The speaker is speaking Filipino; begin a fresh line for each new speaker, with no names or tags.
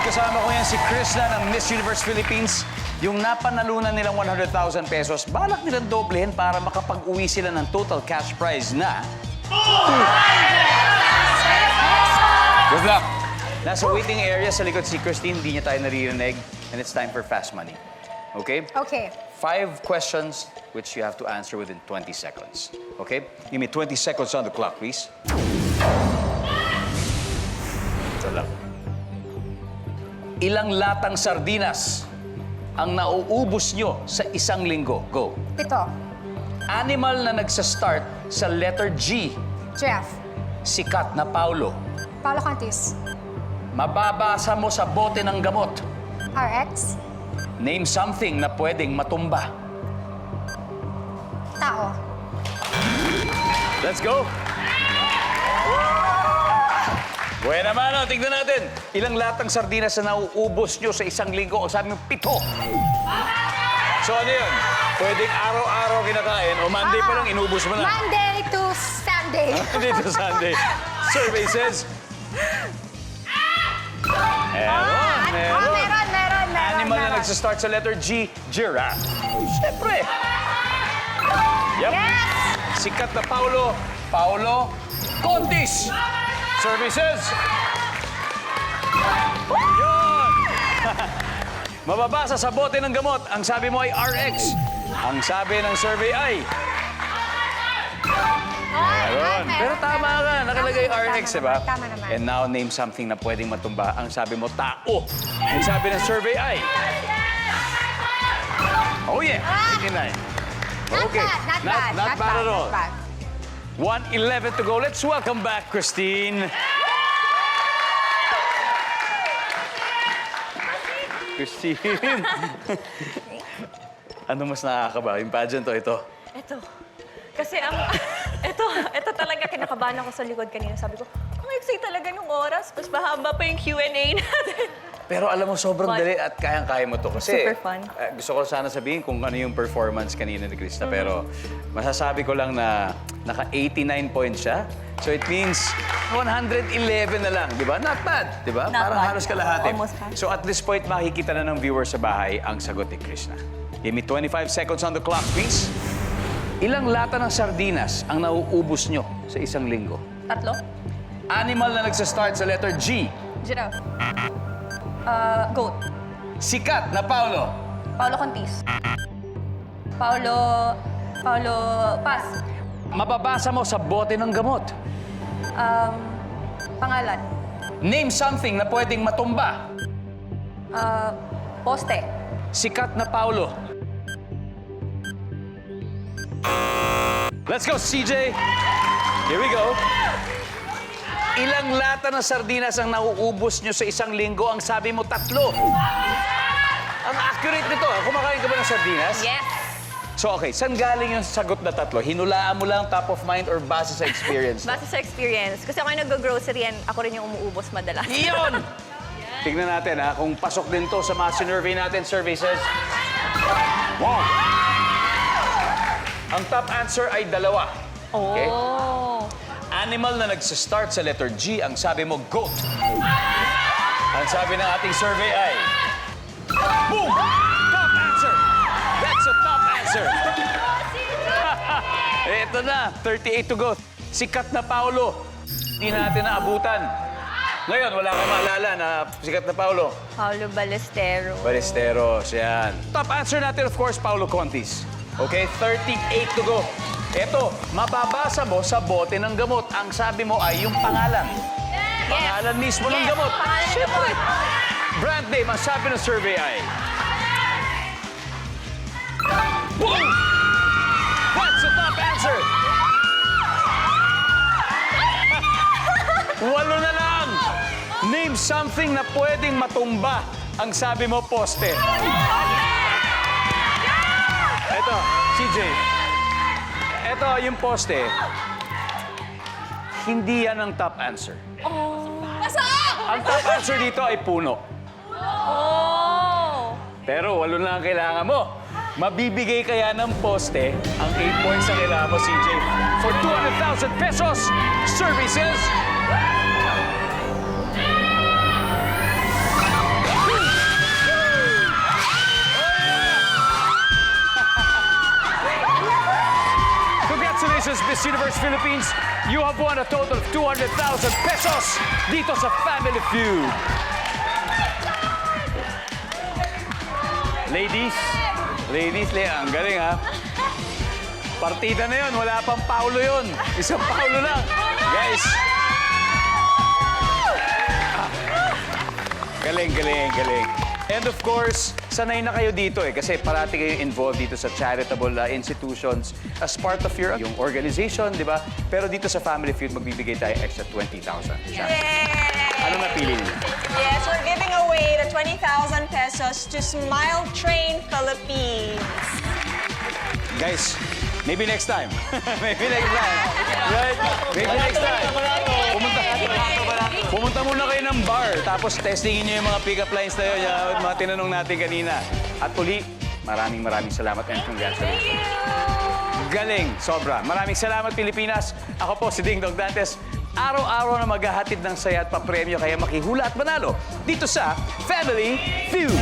kasama ko yan si Krishna ng Miss Universe Philippines. Yung napanalunan nilang 100,000 pesos, balak nilang doblehin para makapag-uwi sila ng total cash prize na... Good luck! Nasa waiting area sa likod si Christine, hindi niya tayo naririnig. And it's time for Fast Money. Okay?
Okay.
5 questions which you have to answer within 20 seconds. Okay? Give me 20 seconds on the clock, please. Ito lang. Ilang latang sardinas ang nauubos nyo sa isang linggo? Go.
7.
Animal na nagsa-start sa letter G.
Giraffe.
Sikat na Paulo.
Paolo Contis.
Mababasa mo sa bote ng gamot.
RX.
Name something na pwedeng matumba.
Tao.
Let's go! Buena mano, tignan natin. Ilang latang sardinas na nauubos nyo sa isang linggo? O sabi mo, 7. So ano yun? Pwedeng araw-araw kinakain o Monday pa lang inubos mo na.
Monday to Sunday.
Monday to Sunday. Survey says... Meron. Animal na nagsastart sa letter G, giraffe. Siyempre. Yep.
Yes!
Sikat na Paulo, Paolo Contis. Services. Yun. Mababasa sa bote ng gamot. Ang sabi mo ay RX. Ang sabi ng survey ay... Meron. Pero tama ka. Nakalagay RX, di ba?
Tama naman.
And now, name something na pwedeng matumba. Ang sabi mo, tao. Ang sabi ng survey ay... Oh, yeah. 89. Okay. Not bad at all. 1:11 to go. Let's welcome back, Christine. Christine. Ano mas nakakaba? Yung pageant o ito?
Ito. Kasi ito talaga kinakabahan ako sa likod kanina. Sabi ko, kung excited talaga nung oras, mas mahaba pa yung Q&A natin.
Pero alam mo, sobrang
Fun.
dali at kayang-kaya mo to. Kasi
Super fun.
Gusto ko sana sabihin kung ano yung performance kanina ni Krista. Pero masasabi ko lang na naka-89 points siya. So it means 111 na lang, di ba? Not bad, di ba?
Not
Parang
bad.
halos kalahati.
Almost half.
So at this point, makikita na ng viewers sa bahay ang sagot ni Krishna. Give me 25 seconds on the clock, please. Ilang lata ng sardinas ang nauubos nyo sa isang linggo?
3.
Animal na nagsastart sa letter G.
Giraffe. Goat.
Sikat na Paulo.
Paolo Contis. Pass.
Mababasa mo sa bote ng gamot.
Pangalan.
Name something na pwedeng matumba.
Poste.
Sikat na Paulo. Let's go, CJ. Here we go. Ilang lata ng sardinas ang nauubos nyo sa isang linggo? Ang sabi mo, 3. Ang accurate nito. Kumakain ka ba ng sardinas?
Yes.
So, okay. Saan galing yung sagot na 3? Hinulaan mo lang top of mind or base sa experience?
Base sa experience. Kasi ako yung nag-grocery and ako rin yung umuubos madalas.
Iyon! Tignan natin, ha, kung pasok din to sa mga sinurvey natin, survey says... Wow! Ang top answer ay 2. Okay?
Oh.
Animal na nagsistart sa letter G, ang sabi mo, goat. Ang sabi ng ating survey ay... Boom! Top answer! That's a top answer! Ito na, 38 to go. Sikat na Paulo. Hindi natin naabutan. Ngayon, wala kang maalala na sikat na Paulo.
Paulo Ballesteros.
Ballesteros, yan. Top answer natin, of course, Paolo Contis. Okay, 38 to go. Ito, mababasa mo sa bote ng gamot. Ang sabi mo ay yung pangalan.
Yes.
Pangalan mismo ng gamot.
Pangalan ng
Siyempre.
gamot.
Brand name, ang sabi ng survey ay... Boom! That's the top answer! 8 na lang! Name something na pwedeng matumba. Ang sabi mo, poste. Ito, CJ. Ito, yung poste. Hindi yan ang top answer. Ang top answer dito ay puno.
Oh!
Pero 8 lang ang kailangan mo. Mabibigay kaya ng poste ang 8 points na kailangan mo, CJ. For 200,000 pesos, services... Congratulations, Miss Universe Philippines. You have won a total of 200,000 pesos dito sa Family Feud. Ladies, ang galing ha. Partida na yun, wala pang paulo yun. Isang paulo lang. Guys. Galing. And of course, sanay na kayo dito kasi parati kayo involved dito sa charitable institutions as part of yung organization, di ba? Pero dito sa Family Feud, magbibigay tayo extra 20,000. Ano napili niyo?
Yes, we're giving away the 20,000 pesos to Smile Train Philippines.
Guys, maybe next time. Maybe next time. Right? Maybe next time. Pumunta muna kayo ng bar, tapos testingin niyo yung mga pick-up lines na yun, yung mga tinanong natin kanina. At uli, maraming salamat and congratulations. Galing, sobra. Maraming salamat, Pilipinas. Ako po si Ding Dong Dantes. Araw-araw na maghahatid ng saya at papremyo, kaya makihula at manalo dito sa Family Feud.